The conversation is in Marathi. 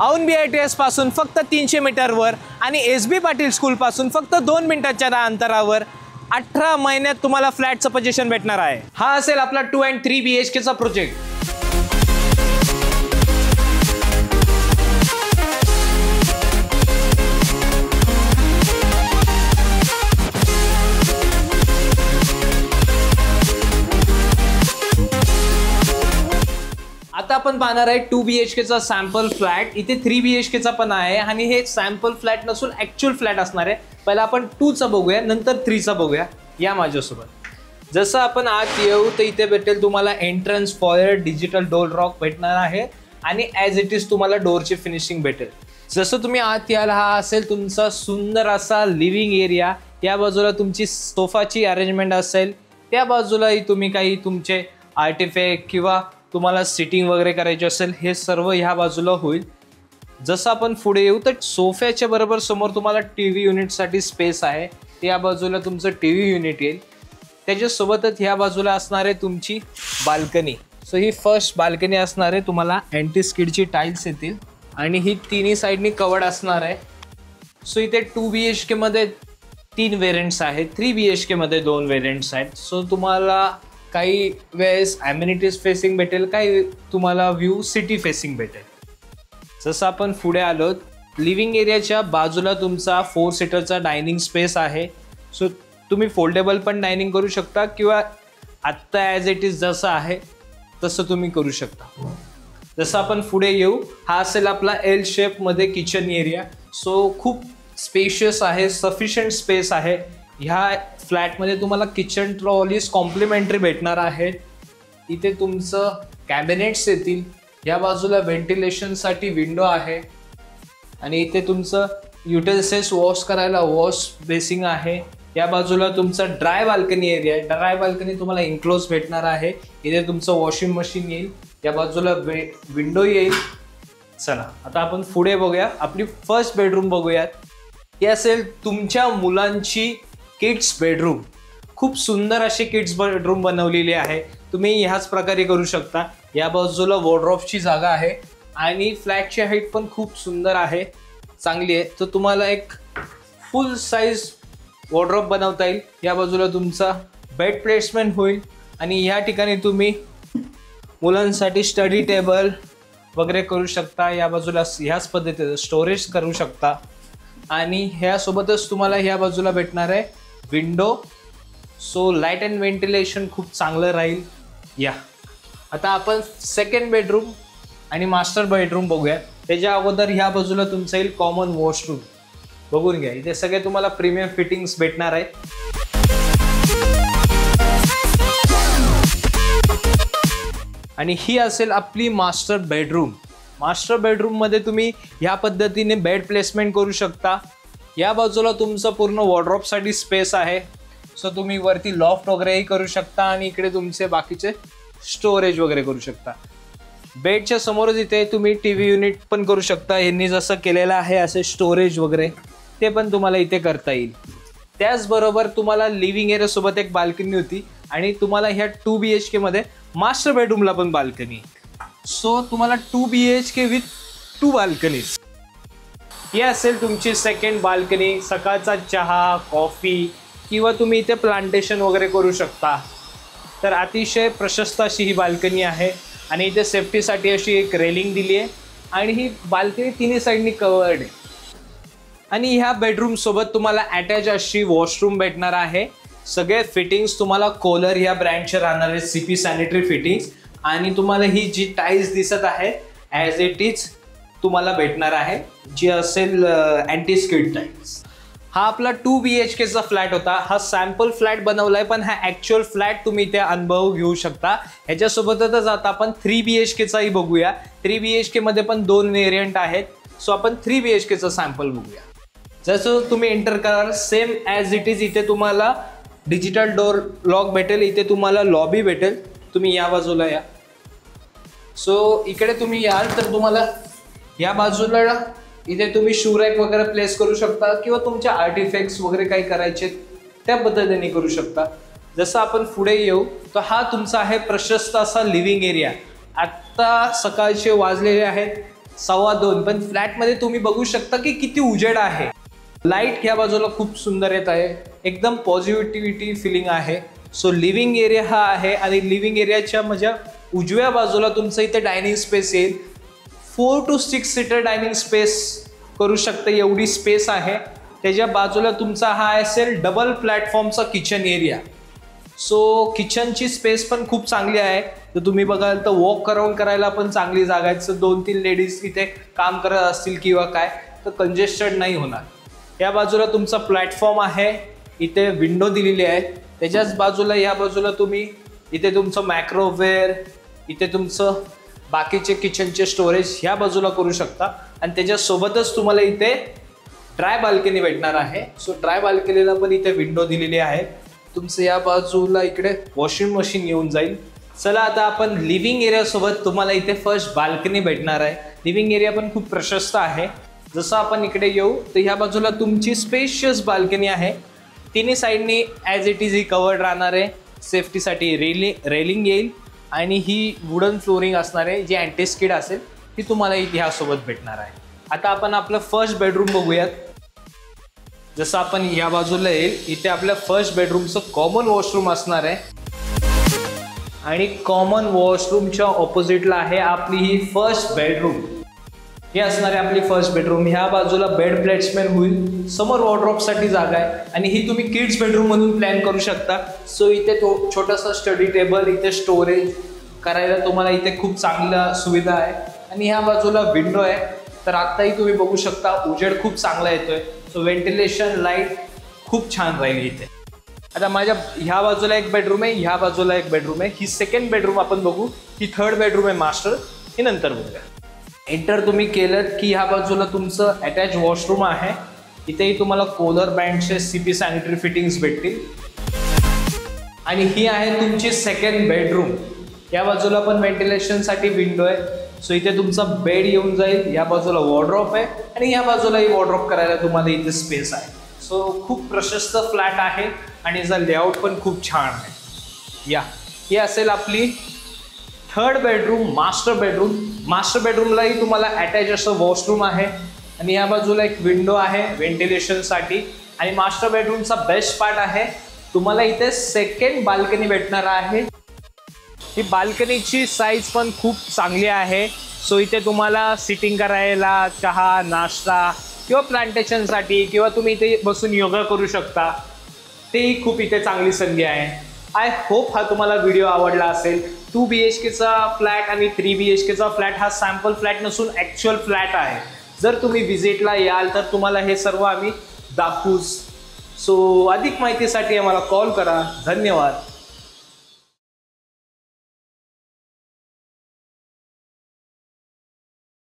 औंध BITS पासून फक्त 300 मीटरवर आणि SB पाटील स्कूल पासून फक्त 2 मिनिटांच्या अंतरावर 18 महिन्यात तुम्हाला फ्लॅटचं पोझिशन भेटणार आहे। हा असेल आपला 2 and 3 BHK चा प्रोजेक्ट। आता आपण पाहणार आहे 2 BHK चा सॅम्पल फ्लॅट। इथे 3 BHK चा पण आहे आणि हे सॅम्पल फ्लॅट नसून ऍक्च्युअल फ्लॅट असणार आहे। पहिला आपण 2 चा बघूया, नंतर 3 चा बघूया। या माझ्यासोबत जसं आपण आत येऊ तर इथे भेटेल तुम्हाला entrance, foyer, digital door lock भेटणार आहे आणि ॲज इट इज तुम्हाला डोरची फिनिशिंग भेटेल। जसं तुम्ही आत याल, हा असेल तुमचा सुंदर असा लिव्हिंग एरिया। या बाजूला तुमची सोफाची अरेंजमेंट असेल, त्या बाजूलाही तुम्ही काही तुमचे आर्टिफॅक्ट किंवा तुम्हाला सिटिंग वगैरे करायची असेल, हे सर्व ह्या बाजूला होईल। जसं आपण पुढे येऊ तर सोफ्याच्या बरोबर समोर तुम्हाला TV युनिटसाठी स्पेस आहे। या बाजूला तुमचं TV युनिट येईल, त्याच्यासोबतच ह्या बाजूला असणार आहे तुमची बाल्कनी। सो ही फर्स्ट बाल्कनी असणार आहे, तुम्हाला अँटी स्किडची टाईल्स येतील आणि ही तिन्ही साईडनी कवर्ड असणार आहे। सो इथे 2 BHK मध्ये 3 व्हेरियंट्स आहेत, 3 BHK मध्ये 2 व्हेरियंट्स आहेत। सो तुम्हाला काही वेळेस ॲम्युनिटीज फेसिंग भेटेल, काही तुम्हाला व्ह्यू सिटी फेसिंग भेटेल। जसं आपण पुढे आलो, लिव्हिंग एरियाच्या बाजूला तुमचा 4 सीटरचा डायनिंग स्पेस आहे। सो तुम्ही फोल्डेबल पण डायनिंग करू शकता किंवा आत्ता ॲज इट इज जसं आहे तसं तुम्ही करू शकता। जसं आपण पुढे येऊ, हा असेल आपला L शेपमध्ये किचन एरिया। सो खूप स्पेशियस आहे, सफिशियंट स्पेस आहे। ह्या फ्लॅटमध्ये तुम्हाला किचन ट्रॉलीज कॉम्प्लिमेंटरी भेटणार आहेत। इथे तुमचं कॅबिनेट्स येतील, या बाजूला व्हेंटिलेशनसाठी विंडो आहे आणि इथे तुमचं युटेन्सिल्स वॉश करायला वॉश बेसिंग आहे। या बाजूला तुमचा ड्राय बाल्कनी एरिया आहे, ड्राय बाल्कनी तुम्हाला इन्क्लोज भेटणार आहे। इथे तुमचं वॉशिंग मशीन येईल, या बाजूला विंडो येईल। चला आता आपण पुढे बघूया, आपली फर्स्ट बेडरूम बघूयात। ही असेल तुमच्या मुलांची किड्स बेडरूम। खूप सुंदर अशी किड्स बेडरूम बनवलेली आहे, तुम्ही ह्याच प्रकारे करू शकता। या बाजूला वॉर्डरोबची जागा आहे आणि फ्लॅटची हाईट पण खूप सुंदर आहे, चांगली आहे। तर तुम्हाला एक फुल साईज वॉर्डरोब बनवता येईल। या बाजूला तुमचा बेड प्लेसमेंट होईल आणि या ठिकाणी तुम्ही मुलांसाठी स्टडी टेबल वगैरे करू शकता। या बाजूला ह्याच पद्धतीचं स्टोरेज करू शकता आणि ह्यासोबतच तुम्हाला ह्या बाजूला भेटणार आहे window. So light and ventilation खूप चांगलं राहील। या आता आपण सेकंड बेडरूम आणि मास्टर बेडरूम बघूया। त्याच्या अगोदर ह्या बाजूला तुमचं येईल कॉमन वॉशरूम, बघून घ्या। इथे सगळे तुम्हाला प्रीमियम फिटिंग्स भेटणार आहे। आणि ही असेल आपली मास्टर बेडरूम। मास्टर बेडरूम मध्ये तुम्ही ह्या पद्धतीने बेड प्लेसमेंट करू शकता। या बाजूला तुमचं पूर्ण वॉर्डरोबसाठी स्पेस आहे, सो तुम्ही वरती लॉफ्ट वगैरेही करू शकता आणि इकडे तुमचे बाकीचे स्टोरेज वगैरे करू शकता। बेडच्या समोरच इथे तुम्ही TV युनिट पण करू शकता, यांनी जसं केलेलं आहे असे स्टोरेज वगैरे ते पण तुम्हाला इथे करता येईल। त्याचबरोबर तुम्हाला लिव्हिंग एरियासोबत एक बाल्कनी होती आणि तुम्हाला ह्या 2 BHK मध्ये मास्टर बेडरूमला पण बाल्कनी। सो तुम्हाला 2 BHK विथ 2 बाल्कनीज। ही असेल तुमची सेकंड बाल्कनी। सकाळचा चहा, कॉफी किंवा तुम्ही इथे प्लांटेशन वगैरे करू शकता। तर अतिशय प्रशस्त अशी ही बाल्कनी आहे आणि इथे सेफ्टीसाठी अशी एक रेलिंग दिली आहे आणि ही बाल्कनी तिन्ही साईडनी कवर्ड आहे। आणि ह्या बेडरूम सोबत तुम्हाला अटॅच अशी वॉशरूम भेटणार आहे। सगळे फिटिंग्स तुम्हाला कोलर ह्या ब्रँडचे राहणार आहे, CP सॅनिटरी फिटिंग्स। आणि तुम्हाला ही जी टाईल्स दिसत आहे ॲज इट इज तुम्हाला भेटणार आहे, जी असेल अँटी स्किड टाईल्स। हा आपला 2 BHK चा फ्लॅट होता। हा सॅम्पल फ्लॅट बनवलाय, पण हा ॲक्च्युअल फ्लॅट तुम्ही इथे अनुभव घेऊ शकता। ह्याच्यासोबतच आता आपण 3 BHK चाही बघूया। 3 BHK मध्ये पण 2 व्हेरियंट आहेत। सो आपण 3 BHK चा सॅम्पल बघूया। जसं तुम्ही एंटर कराल सेम ॲज इट इज इथे तुम्हाला डिजिटल डोर लॉक भेटेल, इथे तुम्हाला लॉबी भेटेल। तुम्ही या बाजूला या। सो इकडे तुम्ही याल तर तुम्हाला या बाजूला इथे तुम्ही शू रॅक वगैरे प्लेस करू शकता किंवा तुमच्या आर्टिफॅक्ट्स वगैरे काही करायचे त्या पद्धतीने करू शकता। जसं आपण पुढे येऊ तर हा तुमचा आहे प्रशस्त असा लिव्हिंग एरिया। आत्ता सकाळचे वाजलेले आहेत 2.25, पण फ्लॅटमध्ये तुम्ही बघू शकता की किती उजेड आहे. लाईट ह्या बाजूला खूप सुंदर येत आहे, एकदम पॉझिटिव्हिटी फिलिंग आहे. सो लिव्हिंग एरिया हा आहे आणि लिव्हिंग एरियाच्या माझ्या उजव्या बाजूला तुमचं इथे डायनिंग स्पेस येईल. 4 to 6 सीटर डायनिंग स्पेस करू शकता एवढी स्पेस आहे. त्याच्या बाजूला तुमचा हा असेल डबल प्लॅटफॉर्मचा किचन एरिया. सो किचनची स्पेस पण खूप चांगली आहे. तर तुम्ही बघाल तर वॉक अराउंड करायला पण चांगली जागा आहे. सो 2-3 लेडीज इथे काम करत असतील किंवा काय तर कंजेस्टेड नाही होणार. या बाजूला तुमचा प्लॅटफॉर्म आहे, इथे विंडो दिलेली आहे. त्याच्याच बाजूला या बाजूला तुम्ही इथे तुमचं मायक्रोवेअर, इथे तुमचं बाकीचे किचनचे स्टोरेज ह्या बाजूला करू शकता. आणि त्याच्यासोबतच तुम्हाला इथे ड्राय बाल्कनी भेटणार आहे. सो ड्राय बाल्कनीला पण इथे विंडो दिलेली आहे. तुमचं या बाजूला इकडे वॉशिंग मशीन येऊन जाईल. चला आता आपण लिव्हिंग एरिया सोबत तुम्हाला इथे फर्स्ट बाल्कनी भेटणार आहे. लिव्हिंग एरिया पण खूप प्रशस्त आहे. जसं आपण इकडे येऊ तर ह्या बाजूला तुमची स्पेशियस बाल्कनी आहे. तिन्ही साईडनी as it is he covered राहणार आहे. सेफ्टीसाठी रेलिंग येईल आणि ही वुडन फ्लोरिंग असणार आहे जी अँटी स्किड असेल ती तुम्हाला ह्यासोबत भेटणार आहे. आता आपण आपलं फर्स्ट बेडरूम बघूयात. जसं आपण या बाजूला येईल इथे आपल्या फर्स्ट बेडरूमचं कॉमन वॉशरूम असणार आहे आणि कॉमन वॉशरूमच्या ऑपोजिटला आहे आपली ही फर्स्ट बेडरूम. हे असणार आहे आपली फर्स्ट बेडरूम. ह्या बाजूला बेड प्लेसमेंट होईल, समोर वॉर्डरोबसाठी जागा आहे आणि ही तुम्ही किड्स बेडरूम म्हणून प्लॅन करू शकता. सो इथे छोटासा स्टडी टेबल, इथे स्टोरेज करायला तुम्हाला इथे खूप चांगला सुविधा आहे. आणि ह्या बाजूला विंडो आहे, तर आत्ताही तुम्ही बघू शकता उजेड खूप चांगला येतोय. सो व्हेंटिलेशन लाईट खूप छान राहील इथे. आता माझ्या ह्या बाजूला एक बेडरूम आहे, ह्या बाजूला एक बेडरूम आहे. ही सेकंड बेडरूम आपण बघू. ही थर्ड बेडरूम आहे मास्टर, ही नंतर बघूया. एंटर तुम्ही केलं की ह्या बाजूला तुमचं अटॅच वॉशरूम आहे. इथेही तुम्हाला कोलर बँडचे CP सॅनिटरी फिटिंग्स भेटतील. आणि ही आहे तुमची सेकंड बेडरूम. या बाजूला पण व्हेंटिलेशनसाठी विंडो आहे. सो इथे तुमचा बेड येऊन जाईल. या बाजूला वॉर्डरोब आहे आणि या बाजूलाही वॉर्डरोब करायला तुम्हाला इथे स्पेस आहे. सो खूप प्रशस्त फ्लॅट आहे आणि याचा लेआउट पण खूप छान आहे. ही असेल आपली third bedroom, master bedroom. Master बेडरूमलाही तुम्हाला अटॅच असं वॉशरूम आहे आणि या बाजूला एक विंडो आहे व्हेंटिलेशनसाठी. आणि मास्टर बेडरूमचा बेस्ट पार्ट आहे तुम्हाला इथे सेकंड बाल्कनी भेटणार आहे. ही बाल्कनीची साईज पण खूप चांगली आहे. सो इथे तुम्हाला सिटिंग करायला, चहा, नाश्ता किंवा प्लांटेशनसाठी किंवा तुम्ही इथे बसून योगा करू शकता. तेही खूप इथे चांगली संधी आहे. आय होप हा तुम्हाला व्हिडिओ आवडला असेल. 2 BHKचा फ्लॅट आणि 3 BHKचा फ्लॅट हा सॅम्पल फ्लॅट नसून ॲक्च्युअल फ्लॅट आहे. जर तुम्ही व्हिजिटला याल तर तुम्हाला हे सर्व आम्ही दाखवूच. सो अधिक माहितीसाठी आम्हाला कॉल करा. धन्यवाद.